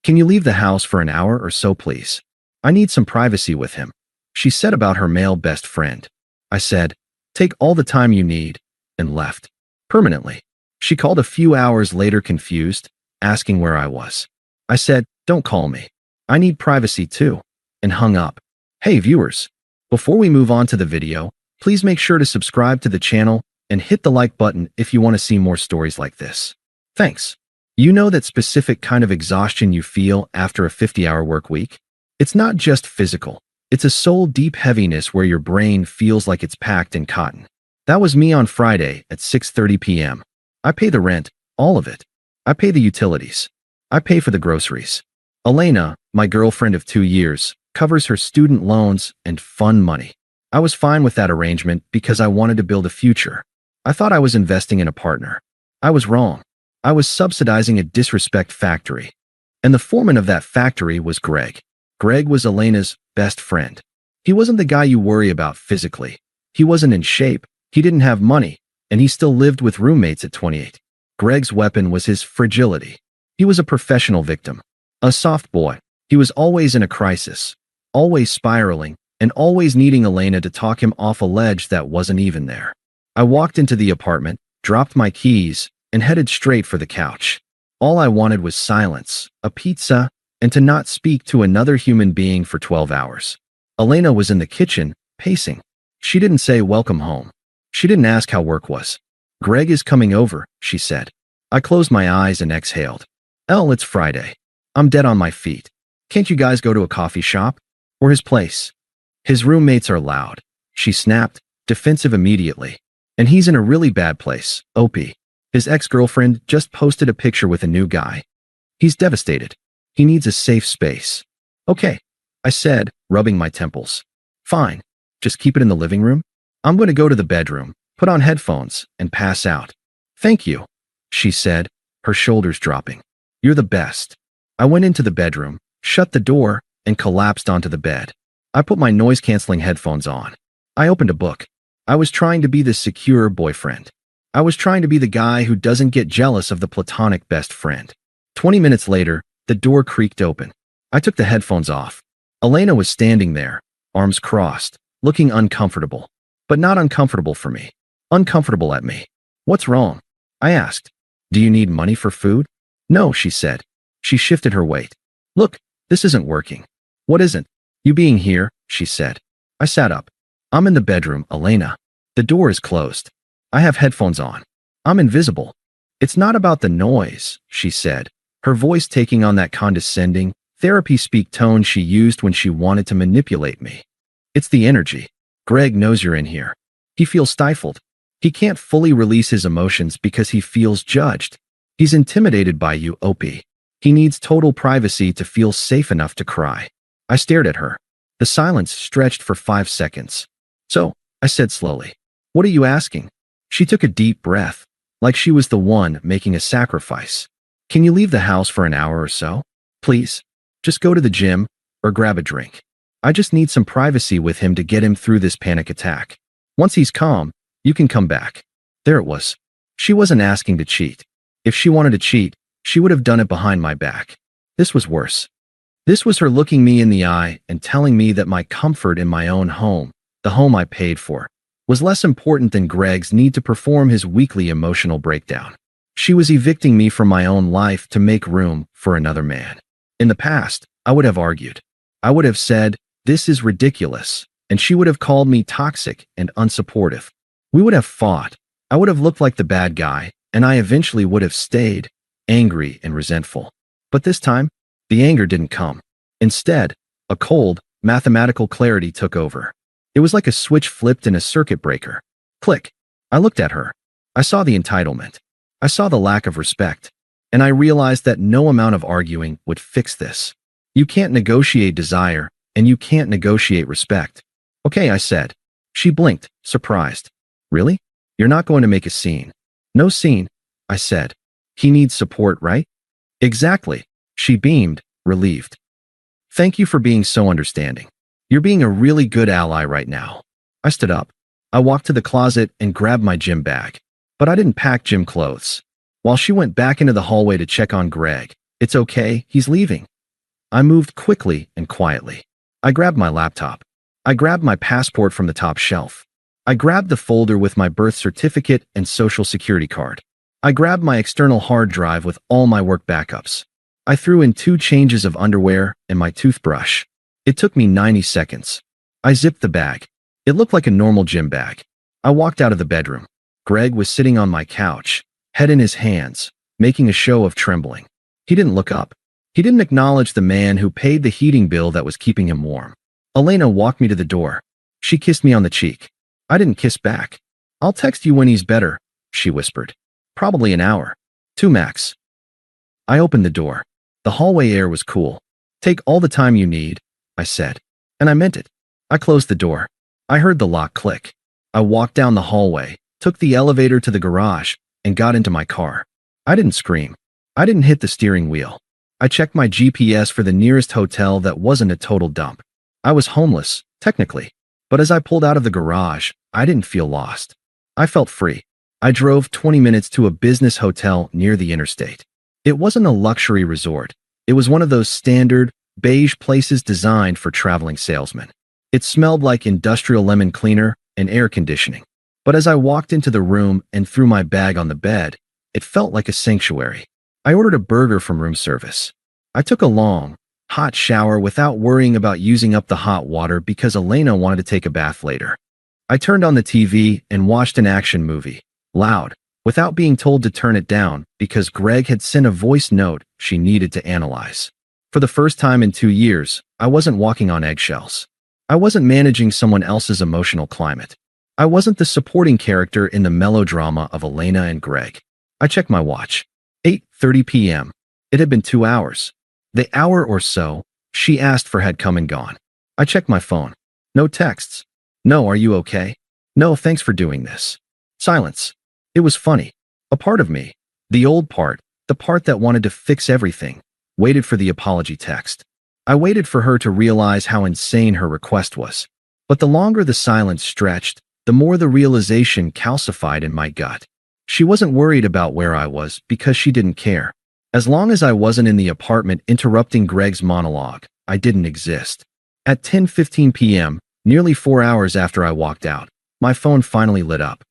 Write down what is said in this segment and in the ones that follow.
Can you leave the house for an hour or so, please? I need some privacy with him. She said about her male best friend. I said, take all the time you need, and left. Permanently. She called a few hours later confused, asking where I was. I said, don't call me. I need privacy too, and hung up. Hey viewers, before we move on to the video, please make sure to subscribe to the channel and hit the like button if you want to see more stories like this. Thanks. You know that specific kind of exhaustion you feel after a 50-hour work week? It's not just physical. It's a soul-deep heaviness where your brain feels like it's packed in cotton. That was me on Friday at 6:30 p.m. I pay the rent, all of it. I pay the utilities. I pay for the groceries. Elena, my girlfriend of 2 years, covers her student loans and fun money. I was fine with that arrangement because I wanted to build a future. I thought I was investing in a partner. I was wrong. I was subsidizing a disrespect factory. And the foreman of that factory was Greg. Greg was Elena's best friend. He wasn't the guy you worry about physically. He wasn't in shape. He didn't have money. And he still lived with roommates at 28. Greg's weapon was his fragility. He was a professional victim. A soft boy. He was always in a crisis. Always spiraling. And always needing Elena to talk him off a ledge that wasn't even there. I walked into the apartment, dropped my keys, and headed straight for the couch. All I wanted was silence, a pizza, and to not speak to another human being for 12 hours. Elena was in the kitchen, pacing. She didn't say welcome home. She didn't ask how work was. Greg is coming over, she said. I closed my eyes and exhaled. It's Friday. I'm dead on my feet. Can't you guys go to a coffee shop? Or his place? His roommates are loud. She snapped, defensive immediately. And he's in a really bad place, OP. His ex-girlfriend just posted a picture with a new guy. He's devastated. He needs a safe space. Okay, I said, rubbing my temples. Fine. Just keep it in the living room? I'm going to go to the bedroom, put on headphones, and pass out. Thank you, she said, her shoulders dropping. You're the best. I went into the bedroom, shut the door, and collapsed onto the bed. I put my noise-canceling headphones on. I opened a book. I was trying to be the secure boyfriend. I was trying to be the guy who doesn't get jealous of the platonic best friend. 20 minutes later, the door creaked open. I took the headphones off. Elena was standing there, arms crossed, looking uncomfortable. But not uncomfortable for me. Uncomfortable at me. What's wrong? I asked. Do you need money for food? No, she said. She shifted her weight. Look, this isn't working. What isn't? You being here, she said. I sat up. I'm in the bedroom, Elena. The door is closed. I have headphones on. I'm invisible. It's not about the noise, she said, her voice taking on that condescending, therapy-speak tone she used when she wanted to manipulate me. It's the energy. Greg knows you're in here. He feels stifled. He can't fully release his emotions because he feels judged. He's intimidated by you, Opie. He needs total privacy to feel safe enough to cry. I stared at her. The silence stretched for 5 seconds. So, I said slowly, what are you asking? She took a deep breath, like she was the one making a sacrifice. Can you leave the house for an hour or so? Please. Just go to the gym, or grab a drink. I just need some privacy with him to get him through this panic attack. Once he's calm, you can come back. There it was. She wasn't asking to cheat. If she wanted to cheat, she would have done it behind my back. This was worse. This was her looking me in the eye and telling me that my comfort in my own home, the home I paid for, was less important than Greg's need to perform his weekly emotional breakdown. She was evicting me from my own life to make room for another man. In the past, I would have argued. I would have said, this is ridiculous, and she would have called me toxic and unsupportive. We would have fought. I would have looked like the bad guy, and I eventually would have stayed, angry and resentful. But this time, the anger didn't come. Instead, a cold, mathematical clarity took over. It was like a switch flipped in a circuit breaker. Click. I looked at her. I saw the entitlement. I saw the lack of respect. And I realized that no amount of arguing would fix this. You can't negotiate desire, and you can't negotiate respect. Okay, I said. She blinked, surprised. Really? You're not going to make a scene? No scene, I said. He needs support, right? Exactly. She beamed, relieved. Thank you for being so understanding. You're being a really good ally right now. I stood up. I walked to the closet and grabbed my gym bag. But I didn't pack gym clothes. While she went back into the hallway to check on Greg, it's okay, he's leaving. I moved quickly and quietly. I grabbed my laptop. I grabbed my passport from the top shelf. I grabbed the folder with my birth certificate and social security card. I grabbed my external hard drive with all my work backups. I threw in 2 changes of underwear and my toothbrush. It took me 90 seconds. I zipped the bag. It looked like a normal gym bag. I walked out of the bedroom. Greg was sitting on my couch, head in his hands, making a show of trembling. He didn't look up. He didn't acknowledge the man who paid the heating bill that was keeping him warm. Elena walked me to the door. She kissed me on the cheek. I didn't kiss back. "I'll text you when he's better," she whispered. "Probably an hour. 2 max." I opened the door. The hallway air was cool. "Take all the time you need," I said. And I meant it. I closed the door. I heard the lock click. I walked down the hallway, took the elevator to the garage, and got into my car. I didn't scream. I didn't hit the steering wheel. I checked my GPS for the nearest hotel that wasn't a total dump. I was homeless, technically. But as I pulled out of the garage, I didn't feel lost. I felt free. I drove 20 minutes to a business hotel near the interstate. It wasn't a luxury resort. It was one of those standard, beige places designed for traveling salesmen. It smelled like industrial lemon cleaner and air conditioning. But as I walked into the room and threw my bag on the bed, it felt like a sanctuary. I ordered a burger from room service. I took a long, hot shower without worrying about using up the hot water because Elena wanted to take a bath later. I turned on the TV and watched an action movie, loud, without being told to turn it down because Greg had sent a voice note she needed to analyze. For the first time in 2 years, I wasn't walking on eggshells. I wasn't managing someone else's emotional climate. I wasn't the supporting character in the melodrama of Elena and Greg. I checked my watch. 8:30 p.m. It had been 2 hours. The hour or so she asked for had come and gone. I checked my phone. No texts. No, "Are you okay?" No, "Thanks for doing this." Silence. It was funny. A part of me, the old part, the part that wanted to fix everything, waited for the apology text. I waited for her to realize how insane her request was. But the longer the silence stretched, the more the realization calcified in my gut. She wasn't worried about where I was because she didn't care. As long as I wasn't in the apartment interrupting Greg's monologue, I didn't exist. At 10:15 p.m., nearly 4 hours after I walked out, my phone finally lit up.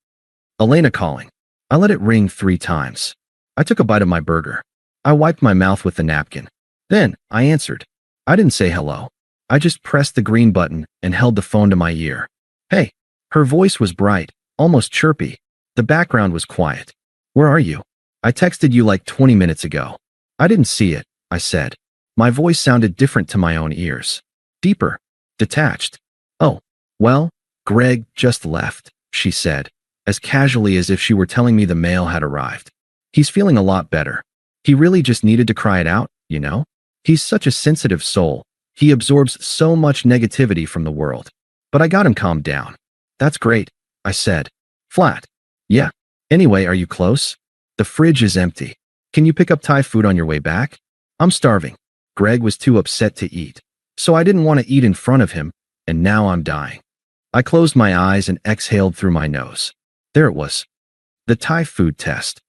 Elena calling. I let it ring 3 times. I took a bite of my burger. I wiped my mouth with the napkin. Then, I answered. I didn't say hello. I just pressed the green button and held the phone to my ear. "Hey." Her voice was bright, almost chirpy. The background was quiet. "Where are you? I texted you like 20 minutes ago." "I didn't see it," I said. My voice sounded different to my own ears. Deeper. Detached. "Oh, well, Greg just left," she said, as casually as if she were telling me the mail had arrived. "He's feeling a lot better. He really just needed to cry it out, you know? He's such a sensitive soul. He absorbs so much negativity from the world. But I got him calmed down." "That's great," I said. Flat. "Yeah. Anyway, are you close? The fridge is empty. Can you pick up Thai food on your way back? I'm starving." Greg was too upset to eat, so I didn't want to eat in front of him, and now I'm dying. I closed my eyes and exhaled through my nose. There it was. The Thai food test.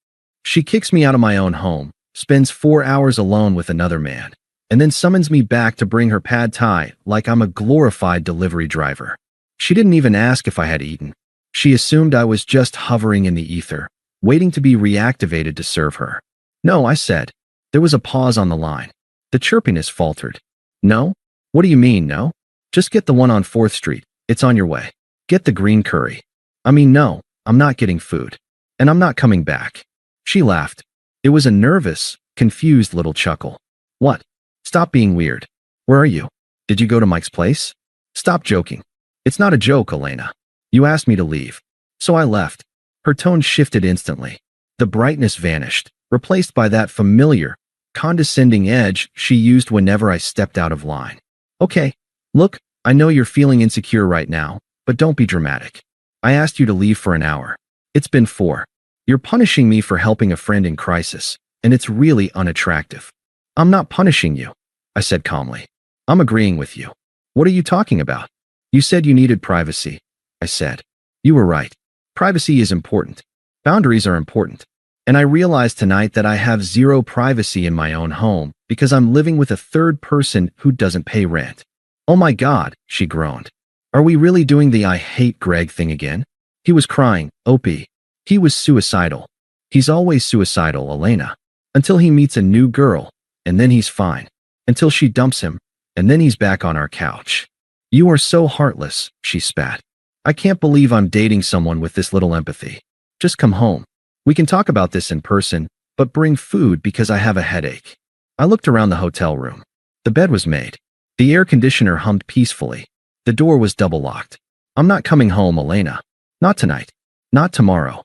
She kicks me out of my own home, spends 4 hours alone with another man, and then summons me back to bring her pad Thai like I'm a glorified delivery driver. She didn't even ask if I had eaten. She assumed I was just hovering in the ether, waiting to be reactivated to serve her. "No," I said. There was a pause on the line. The chirpiness faltered. "No? What do you mean, no? Just get the one on 4th Street. It's on your way. Get the green curry." "I mean, no, I'm not getting food. And I'm not coming back." She laughed. It was a nervous, confused little chuckle. "What? Stop being weird. Where are you? Did you go to Mike's place? Stop joking. It's not a joke, Elena. You asked me to leave. So I left." Her tone shifted instantly. The brightness vanished, replaced by that familiar, condescending edge she used whenever I stepped out of line. "Okay, look, I know you're feeling insecure right now, but don't be dramatic. I asked you to leave for an hour. It's been 4. You're punishing me for helping a friend in crisis, and it's really unattractive." "I'm not punishing you," I said calmly. "I'm agreeing with you." "What are you talking about?" "You said you needed privacy," I said. "You were right. Privacy is important. Boundaries are important. And I realized tonight that I have zero privacy in my own home because I'm living with a third person who doesn't pay rent. Oh my God, she groaned. Are we really doing the I hate Greg thing again? He was crying, Opie. He was suicidal. He's always suicidal, Elena. Until he meets a new girl, and then he's fine. Until she dumps him, and then he's back on our couch. You are so heartless, she spat. I can't believe I'm dating someone with this little empathy. Just come home. We can talk about this in person, but bring food because I have a headache. I looked around the hotel room. The bed was made. The air conditioner hummed peacefully. The door was double locked. I'm not coming home, Elena. Not tonight. Not tomorrow.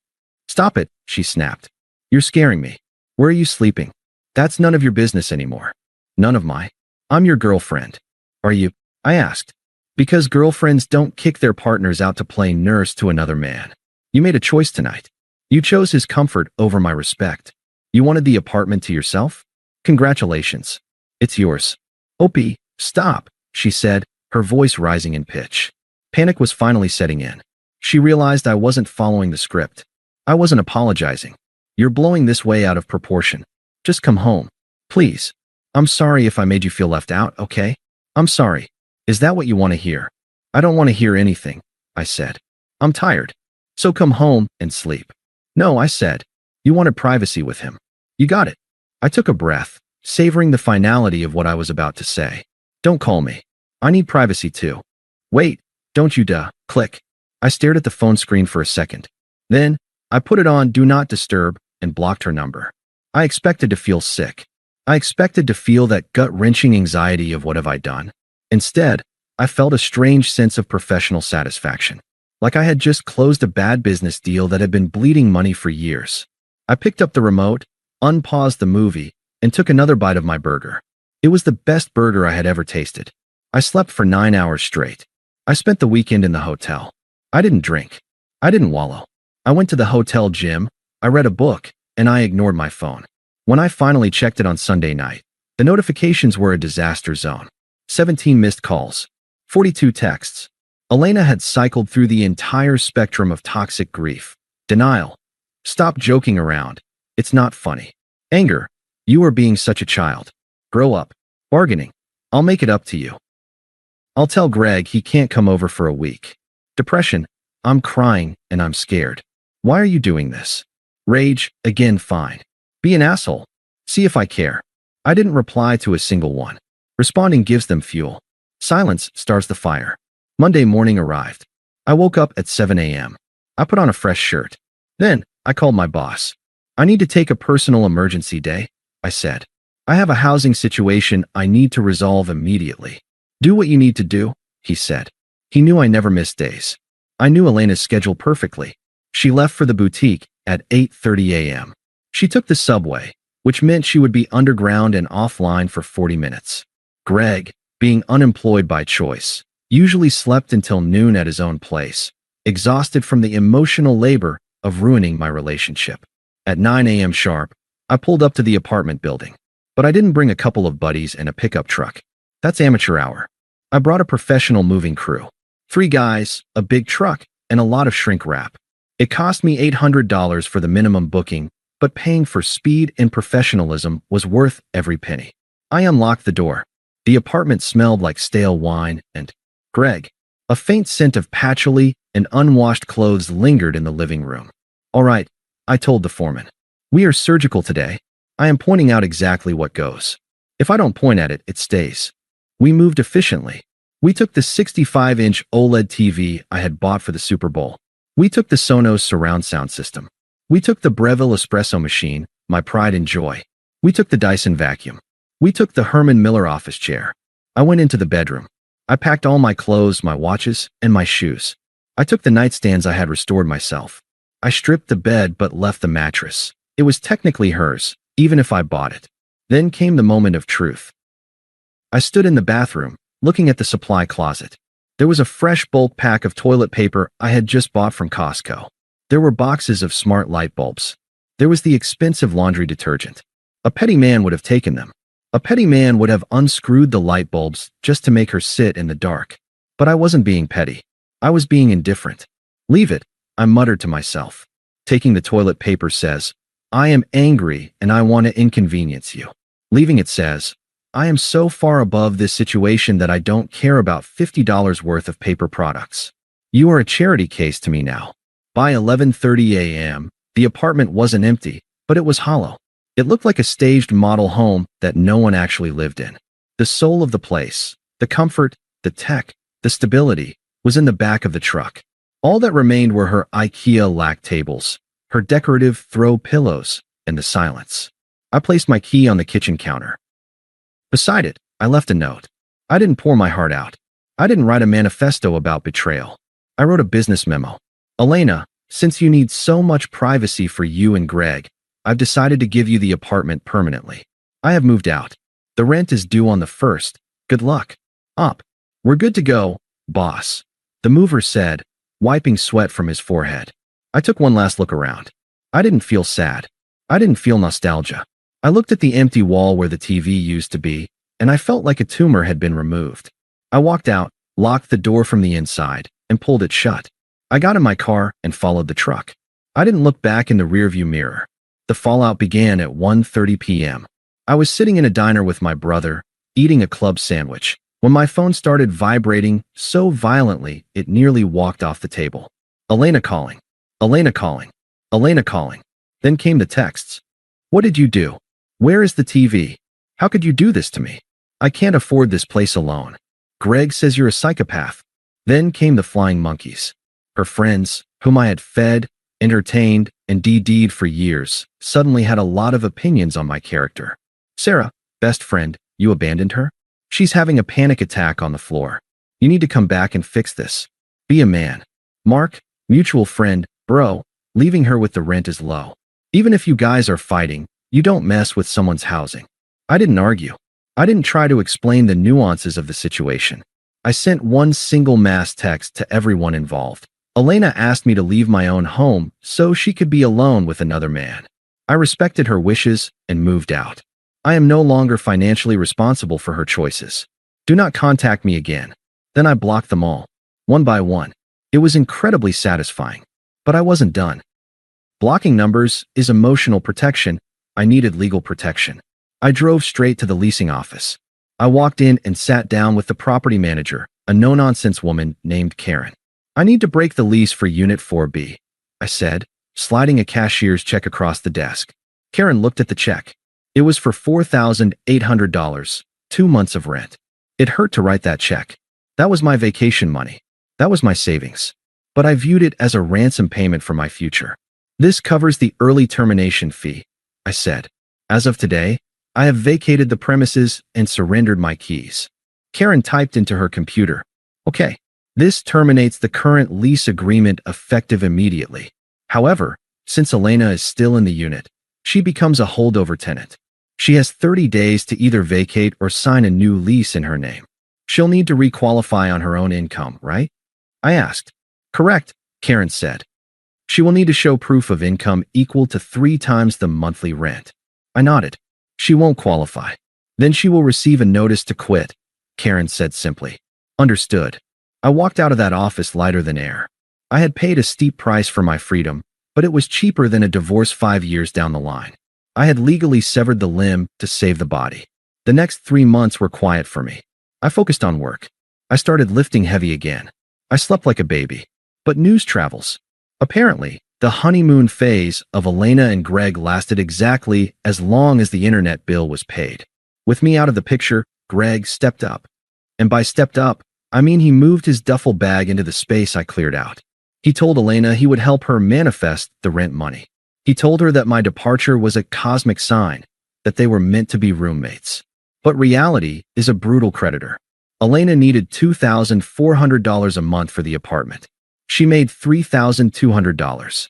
Stop it, she snapped. You're scaring me. Where are you sleeping? That's none of your business anymore. None of my. I'm your girlfriend. Are you? I asked. Because girlfriends don't kick their partners out to play nurse to another man. You made a choice tonight. You chose his comfort over my respect. You wanted the apartment to yourself? Congratulations. It's yours. Opie, stop, she said, her voice rising in pitch. Panic was finally setting in. She realized I wasn't following the script. I wasn't apologizing. You're blowing this way out of proportion. Just come home. Please. I'm sorry if I made you feel left out, okay? I'm sorry. Is that what you want to hear? I don't want to hear anything, I said. I'm tired. So come home and sleep. No, I said. You wanted privacy with him. You got it. I took a breath, savoring the finality of what I was about to say. Don't call me. I need privacy too. Wait, don't you click. I stared at the phone screen for a second. Then, I put it on Do Not Disturb and blocked her number. I expected to feel sick. I expected to feel that gut-wrenching anxiety of what have I done. Instead, I felt a strange sense of professional satisfaction. Like I had just closed a bad business deal that had been bleeding money for years. I picked up the remote, unpaused the movie, and took another bite of my burger. It was the best burger I had ever tasted. I slept for 9 hours straight. I spent the weekend in the hotel. I didn't drink. I didn't wallow. I went to the hotel gym, I read a book, and I ignored my phone. When I finally checked it on Sunday night, the notifications were a disaster zone. 17 missed calls. 42 texts. Elena had cycled through the entire spectrum of toxic grief. Denial. Stop joking around. It's not funny. Anger. You are being such a child. Grow up. Bargaining. I'll make it up to you. I'll tell Greg he can't come over for a week. Depression. I'm crying and I'm scared. Why are you doing this? Rage. Again, fine. Be an asshole. See if I care. I didn't reply to a single one. Responding gives them fuel. Silence starts the fire. Monday morning arrived. I woke up at 7 a.m. I put on a fresh shirt. Then, I called my boss. I need to take a personal emergency day, I said. I have a housing situation I need to resolve immediately. Do what you need to do, he said. He knew I never missed days. I knew Elena's schedule perfectly. She left for the boutique at 8:30 a.m. She took the subway, which meant she would be underground and offline for 40 minutes. Greg, being unemployed by choice, usually slept until noon at his own place, exhausted from the emotional labor of ruining my relationship. At 9 a.m. sharp, I pulled up to the apartment building. But I didn't bring a couple of buddies and a pickup truck. That's amateur hour. I brought a professional moving crew. 3 guys, a big truck, and a lot of shrink wrap. It cost me $800 for the minimum booking, but paying for speed and professionalism was worth every penny. I unlocked the door. The apartment smelled like stale wine and Greg. A faint scent of patchouli and unwashed clothes lingered in the living room. All right, I told the foreman. We are surgical today. I am pointing out exactly what goes. If I don't point at it, it stays. We moved efficiently. We took the 65-inch OLED TV I had bought for the Super Bowl. We took the Sonos surround sound system. We took the Breville espresso machine, my pride and joy. We took the Dyson vacuum. We took the Herman Miller office chair. I went into the bedroom. I packed all my clothes, my watches, and my shoes. I took the nightstands I had restored myself. I stripped the bed but left the mattress. It was technically hers, even if I bought it. Then came the moment of truth. I stood in the bathroom, looking at the supply closet. There was a fresh bulk pack of toilet paper I had just bought from Costco. There were boxes of smart light bulbs. There was the expensive laundry detergent. A petty man would have taken them. A petty man would have unscrewed the light bulbs just to make her sit in the dark. But I wasn't being petty. I was being indifferent. Leave it, I muttered to myself. Taking the toilet paper says, I am angry and I want to inconvenience you. Leaving it says, I am so far above this situation that I don't care about $50 worth of paper products. You are a charity case to me now. By 11:30 a.m., the apartment wasn't empty, but it was hollow. It looked like a staged model home that no one actually lived in. The soul of the place, the comfort, the tech, the stability, was in the back of the truck. All that remained were her IKEA lac tables, her decorative throw pillows, and the silence. I placed my key on the kitchen counter. Beside it, I left a note. I didn't pour my heart out. I didn't write a manifesto about betrayal. I wrote a business memo. Elena, since you need so much privacy for you and Greg, I've decided to give you the apartment permanently. I have moved out. The rent is due on the 1st. Good luck. Up. We're good to go, boss. The mover said, wiping sweat from his forehead. I took one last look around. I didn't feel sad. I didn't feel nostalgia. I looked at the empty wall where the TV used to be, and I felt like a tumor had been removed. I walked out, locked the door from the inside, and pulled it shut. I got in my car and followed the truck. I didn't look back in the rearview mirror. The fallout began at 1:30 p.m. I was sitting in a diner with my brother, eating a club sandwich, when my phone started vibrating so violently it nearly walked off the table. Elena calling. Elena calling. Elena calling. Then came the texts. What did you do? Where is the TV? How could you do this to me? I can't afford this place alone. Greg says you're a psychopath. Then came the flying monkeys. Her friends, whom I had fed, entertained, and DD'd for years, suddenly had a lot of opinions on my character. Sarah, best friend, you abandoned her? She's having a panic attack on the floor. You need to come back and fix this. Be a man. Mark, mutual friend, bro, leaving her with the rent is low. Even if you guys are fighting, you don't mess with someone's housing. I didn't argue. I didn't try to explain the nuances of the situation. I sent one single mass text to everyone involved. Elena asked me to leave my own home so she could be alone with another man. I respected her wishes and moved out. I am no longer financially responsible for her choices. Do not contact me again. Then I blocked them all, one by one. It was incredibly satisfying, but I wasn't done. Blocking numbers is emotional protection. I needed legal protection. I drove straight to the leasing office. I walked in and sat down with the property manager, a no-nonsense woman named Karen. I need to break the lease for Unit 4B, I said, sliding a cashier's check across the desk. Karen looked at the check. It was for $4,800, 2 months of rent. It hurt to write that check. That was my vacation money. That was my savings. But I viewed it as a ransom payment for my future. This covers the early termination fee, I said. As of today, I have vacated the premises and surrendered my keys. Karen typed into her computer. Okay, this terminates the current lease agreement effective immediately. However, since Elena is still in the unit, she becomes a holdover tenant. She has 30 days to either vacate or sign a new lease in her name. She'll need to requalify on her own income, right? I asked. Correct, Karen said. She will need to show proof of income equal to 3 times the monthly rent. I nodded. She won't qualify. Then she will receive a notice to quit, Karen said simply. Understood. I walked out of that office lighter than air. I had paid a steep price for my freedom, but it was cheaper than a divorce 5 years down the line. I had legally severed the limb to save the body. The next 3 months were quiet for me. I focused on work. I started lifting heavy again. I slept like a baby. But news travels. Apparently, the honeymoon phase of Elena and Greg lasted exactly as long as the internet bill was paid. With me out of the picture, Greg stepped up. And by stepped up, I mean he moved his duffel bag into the space I cleared out. He told Elena he would help her manifest the rent money. He told her that my departure was a cosmic sign, that they were meant to be roommates. But reality is a brutal creditor. Elena needed $2,400 a month for the apartment. She made $3,200.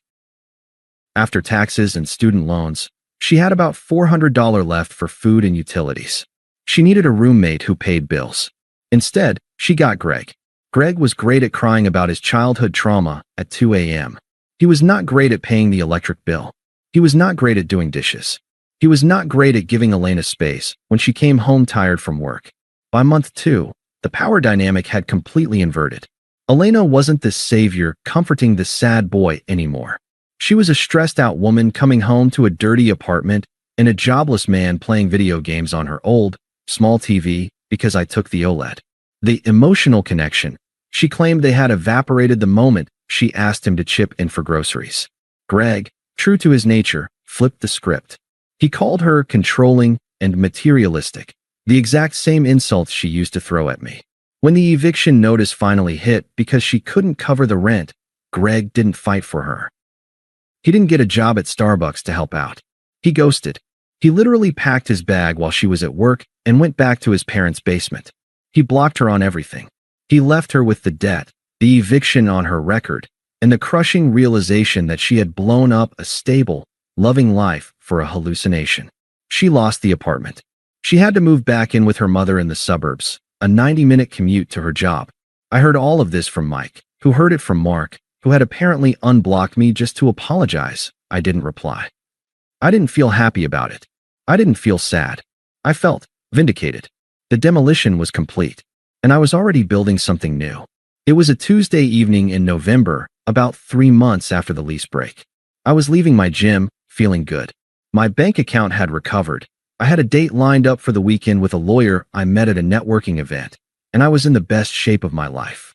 After taxes and student loans, she had about $400 left for food and utilities. She needed a roommate who paid bills. Instead, she got Greg. Greg was great at crying about his childhood trauma at 2 a.m. He was not great at paying the electric bill. He was not great at doing dishes. He was not great at giving Elena space when she came home tired from work. By month 2, the power dynamic had completely inverted. Elena wasn't this savior comforting the sad boy anymore. She was a stressed-out woman coming home to a dirty apartment and a jobless man playing video games on her old, small TV because I took the OLED. The emotional connection. She claimed they had evaporated the moment she asked him to chip in for groceries. Greg, true to his nature, flipped the script. He called her controlling and materialistic, the exact same insults she used to throw at me. When the eviction notice finally hit because she couldn't cover the rent, Greg didn't fight for her. He didn't get a job at Starbucks to help out. He ghosted. He literally packed his bag while she was at work and went back to his parents' basement. He blocked her on everything. He left her with the debt, the eviction on her record, and the crushing realization that she had blown up a stable, loving life for a hallucination. She lost the apartment. She had to move back in with her mother in the suburbs, a 90-minute commute to her job. I heard all of this from Mike, who heard it from Mark, who had apparently unblocked me just to apologize. I didn't reply. I didn't feel happy about it. I didn't feel sad. I felt vindicated. The demolition was complete, and I was already building something new. It was a Tuesday evening in November, about 3 months after the lease break. I was leaving my gym, feeling good. My bank account had recovered. I had a date lined up for the weekend with a lawyer I met at a networking event, and I was in the best shape of my life.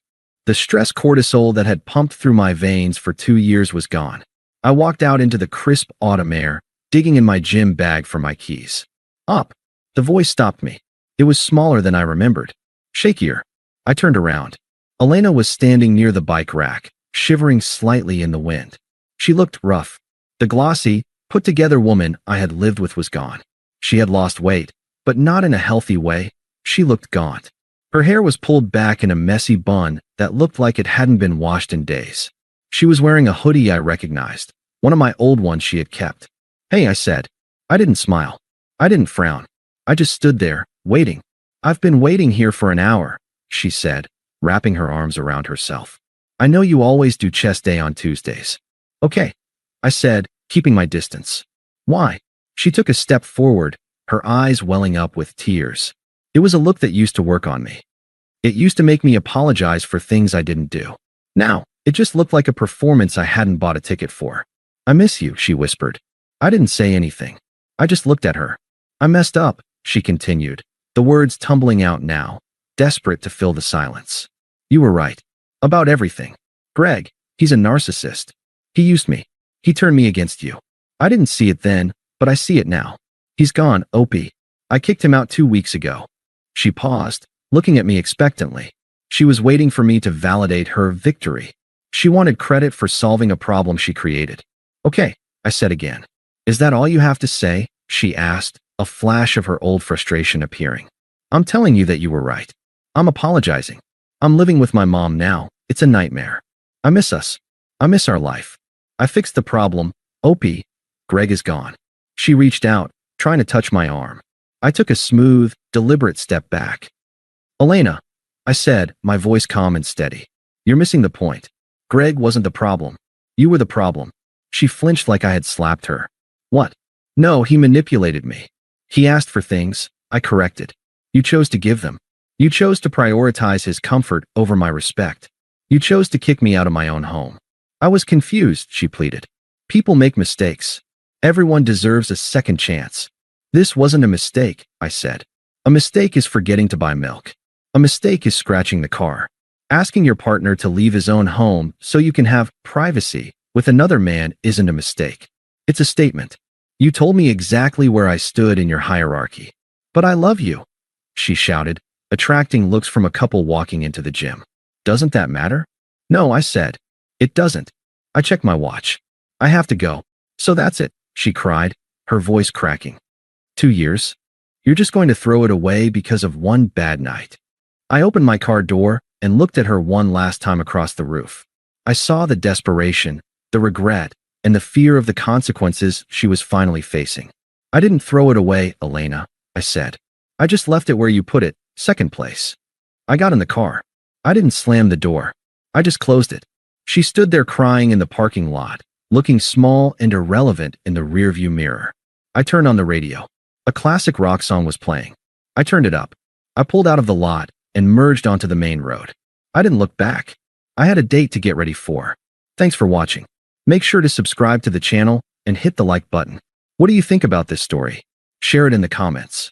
The stress cortisol that had pumped through my veins for 2 years was gone. I walked out into the crisp autumn air, digging in my gym bag for my keys. Up. The voice stopped me. It was smaller than I remembered. Shakier. I turned around. Elena was standing near the bike rack, shivering slightly in the wind. She looked rough. The glossy, put-together woman I had lived with was gone. She had lost weight, but not in a healthy way. She looked gaunt. Her hair was pulled back in a messy bun that looked like it hadn't been washed in days. She was wearing a hoodie I recognized, one of my old ones she had kept. "Hey," I said. I didn't smile. I didn't frown. I just stood there, waiting. "I've been waiting here for an hour," she said, wrapping her arms around herself. "I know you always do chest day on Tuesdays." "Okay," I said, keeping my distance. "Why?" She took a step forward, her eyes welling up with tears. It was a look that used to work on me. It used to make me apologize for things I didn't do. Now, it just looked like a performance I hadn't bought a ticket for. "I miss you," she whispered. I didn't say anything. I just looked at her. "I messed up," she continued, the words tumbling out now, desperate to fill the silence. "You were right. About everything. Greg, he's a narcissist. He used me. He turned me against you. I didn't see it then, but I see it now. He's gone, Opie. I kicked him out 2 weeks ago." She paused, looking at me expectantly. She was waiting for me to validate her victory. She wanted credit for solving a problem she created. "Okay," I said again. "Is that all you have to say?" she asked, a flash of her old frustration appearing. "I'm telling you that you were right. I'm apologizing. I'm living with my mom now. It's a nightmare. I miss us. I miss our life. I fixed the problem. Opie, Greg is gone." She reached out, trying to touch my arm. I took a smooth, deliberate step back. "Elena," I said, my voice calm and steady. "You're missing the point. Greg wasn't the problem. You were the problem." She flinched like I had slapped her. "What?" "No, he manipulated me. He asked for things. I corrected. You chose to give them. You chose to prioritize his comfort over my respect. You chose to kick me out of my own home." I was confused, she pleaded. "People make mistakes. Everyone deserves a second chance." "This wasn't a mistake," I said. "A mistake is forgetting to buy milk. A mistake is scratching the car. Asking your partner to leave his own home so you can have privacy with another man isn't a mistake. It's a statement. You told me exactly where I stood in your hierarchy. But I love you," she shouted, attracting looks from a couple walking into the gym. "Doesn't that matter?" "No," I said. "It doesn't." I checked my watch. "I have to go." "So that's it," she cried, her voice cracking. 2 years? You're just going to throw it away because of one bad night?" I opened my car door and looked at her one last time across the roof. I saw the desperation, the regret, and the fear of the consequences she was finally facing. "I didn't throw it away, Elena," I said. "I just left it where you put it, second place." I got in the car. I didn't slam the door. I just closed it. She stood there crying in the parking lot, looking small and irrelevant in the rearview mirror. I turned on the radio. A classic rock song was playing. I turned it up. I pulled out of the lot and merged onto the main road. I didn't look back. I had a date to get ready for. Thanks for watching. Make sure to subscribe to the channel and hit the like button. What do you think about this story? Share it in the comments.